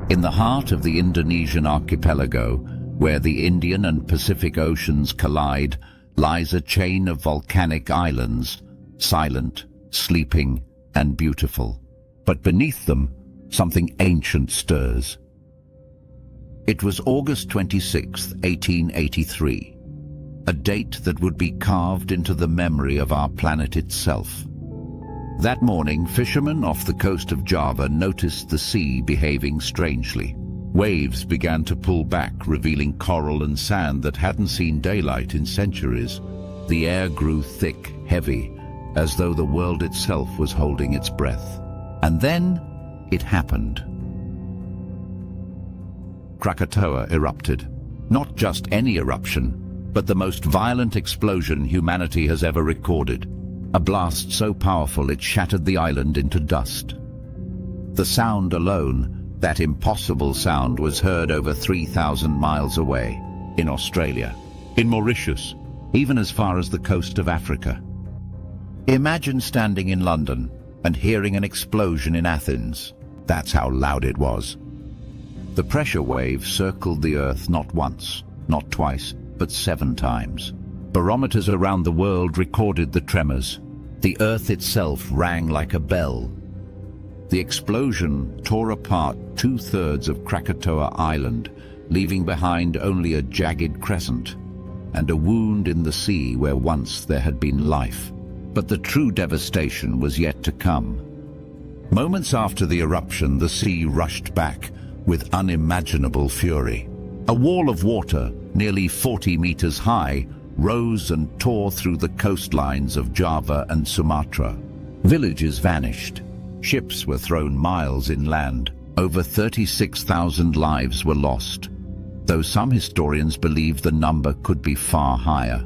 In the heart of the Indonesian archipelago, where the Indian and Pacific Oceans collide, lies a chain of volcanic islands, silent, sleeping, and beautiful. But beneath them, something ancient stirs. It was August 26, 1883, a date that would be carved into the memory of our planet itself. That morning, fishermen off the coast of Java noticed the sea behaving strangely. Waves began to pull back, revealing coral and sand that hadn't seen daylight in centuries. The air grew thick, heavy, as though the world itself was holding its breath. And then it happened. Krakatoa erupted. Not just any eruption, but the most violent explosion humanity has ever recorded. A blast so powerful it shattered the island into dust. The sound alone, that impossible sound, was heard over 3,000 miles away, in Australia, in Mauritius, even as far as the coast of Africa. Imagine standing in London and hearing an explosion in Athens. That's how loud it was. The pressure wave circled the Earth not once, not twice, but 7 times. Barometers around the world recorded the tremors. The Earth itself rang like a bell. The explosion tore apart 2/3 of Krakatoa Island, leaving behind only a jagged crescent and a wound in the sea where once there had been life. But the true devastation was yet to come. Moments after the eruption, the sea rushed back with unimaginable fury. A wall of water, nearly 40 meters high, rose and tore through the coastlines of Java and Sumatra. Villages vanished. Ships were thrown miles inland. Over 36,000 lives were lost, though some historians believe the number could be far higher.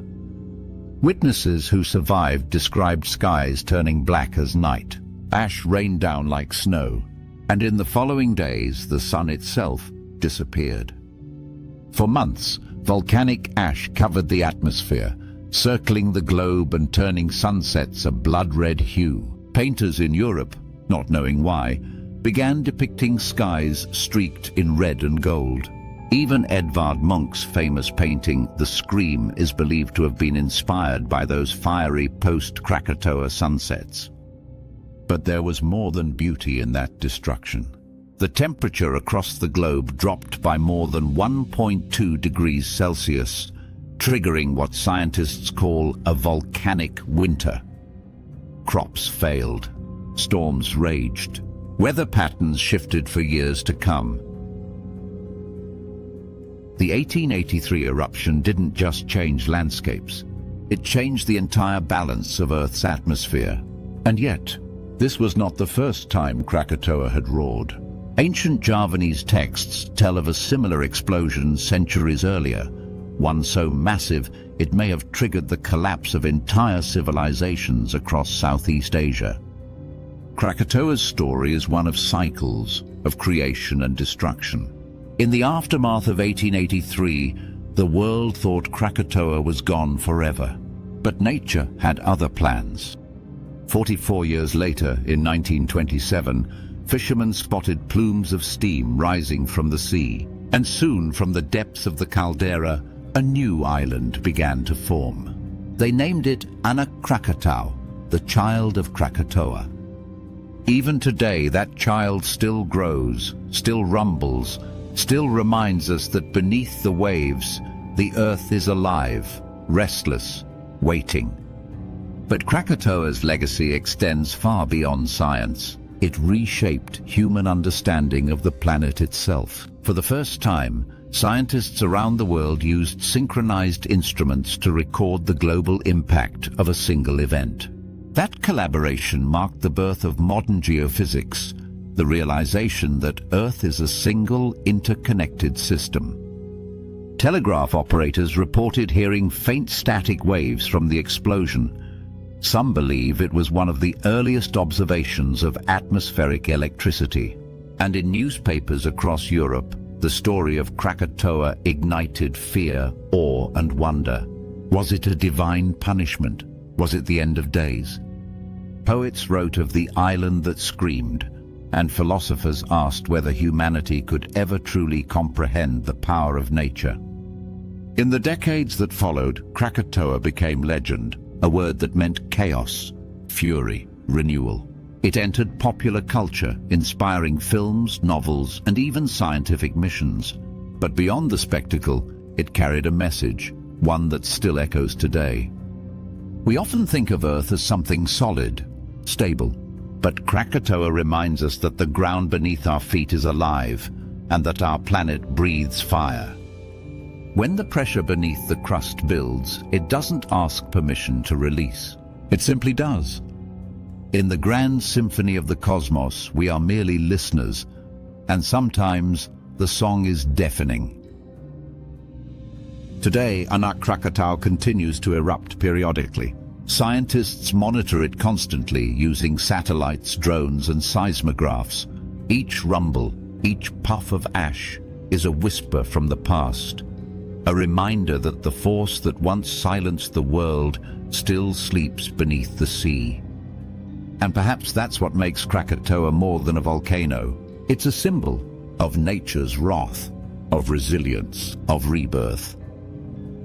Witnesses who survived described skies turning black as night. Ash rained down like snow, and in the following days the sun itself disappeared. For months, volcanic ash covered the atmosphere, circling the globe and turning sunsets a blood-red hue. Painters in Europe, not knowing why, began depicting skies streaked in red and gold. Even Edvard Munch's famous painting, The Scream, is believed to have been inspired by those fiery post-Krakatoa sunsets. But there was more than beauty in that destruction. The temperature across the globe dropped by more than 1.2 degrees Celsius, triggering what scientists call a volcanic winter. Crops failed, storms raged, weather patterns shifted for years to come. The 1883 eruption didn't just change landscapes, it changed the entire balance of Earth's atmosphere. And yet, this was not the first time Krakatoa had roared. Ancient Javanese texts tell of a similar explosion centuries earlier, one so massive it may have triggered the collapse of entire civilizations across Southeast Asia. Krakatoa's story is one of cycles, of creation and destruction. In the aftermath of 1883, the world thought Krakatoa was gone forever, but nature had other plans. 44 years later, in 1927, fishermen spotted plumes of steam rising from the sea, and soon from the depths of the caldera, a new island began to form. They named it Anak Krakatau, the child of Krakatoa. Even today, that child still grows, still rumbles, still reminds us that beneath the waves, the Earth is alive, restless, waiting. But Krakatoa's legacy extends far beyond science. It reshaped human understanding of the planet itself. For the first time, scientists around the world used synchronized instruments to record the global impact of a single event. That collaboration marked the birth of modern geophysics, the realization that Earth is a single, interconnected system. Telegraph operators reported hearing faint static waves from the explosion. Some believe it was one of the earliest observations of atmospheric electricity. And in newspapers across Europe, the story of Krakatoa ignited fear, awe, and wonder. Was it a divine punishment? Was it the end of days? Poets wrote of the island that screamed, and philosophers asked whether humanity could ever truly comprehend the power of nature. In the decades that followed, Krakatoa became legend, a word that meant chaos, fury, renewal. It entered popular culture, inspiring films, novels, and even scientific missions. But beyond the spectacle, it carried a message, one that still echoes today. We often think of Earth as something solid, stable, but Krakatoa reminds us that the ground beneath our feet is alive and that our planet breathes fire. When the pressure beneath the crust builds, it doesn't ask permission to release. It simply does. In the grand symphony of the cosmos, we are merely listeners, and sometimes the song is deafening. Today, Anak Krakatau continues to erupt periodically. Scientists monitor it constantly using satellites, drones, and seismographs. Each rumble, each puff of ash is a whisper from the past, a reminder that the force that once silenced the world still sleeps beneath the sea. And perhaps that's what makes Krakatoa more than a volcano. It's a symbol of nature's wrath, of resilience, of rebirth.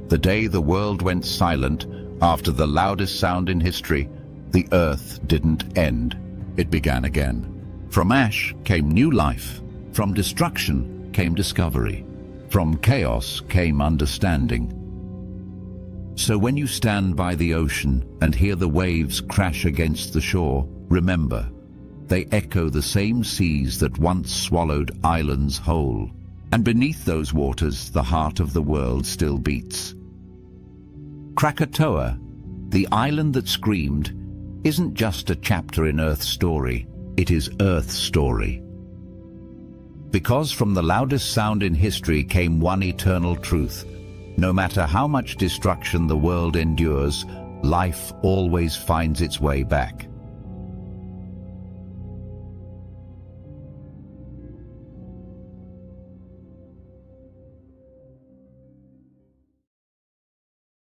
The day the world went silent, after the loudest sound in history, the earth didn't end. It began again. From ash came new life. From destruction came discovery. From chaos came understanding. So when you stand by the ocean and hear the waves crash against the shore, remember, they echo the same seas that once swallowed islands whole. And beneath those waters, the heart of the world still beats. Krakatoa, the island that screamed, isn't just a chapter in Earth's story, it is Earth's story. Because from the loudest sound in history came one eternal truth. No matter how much destruction the world endures, life always finds its way back.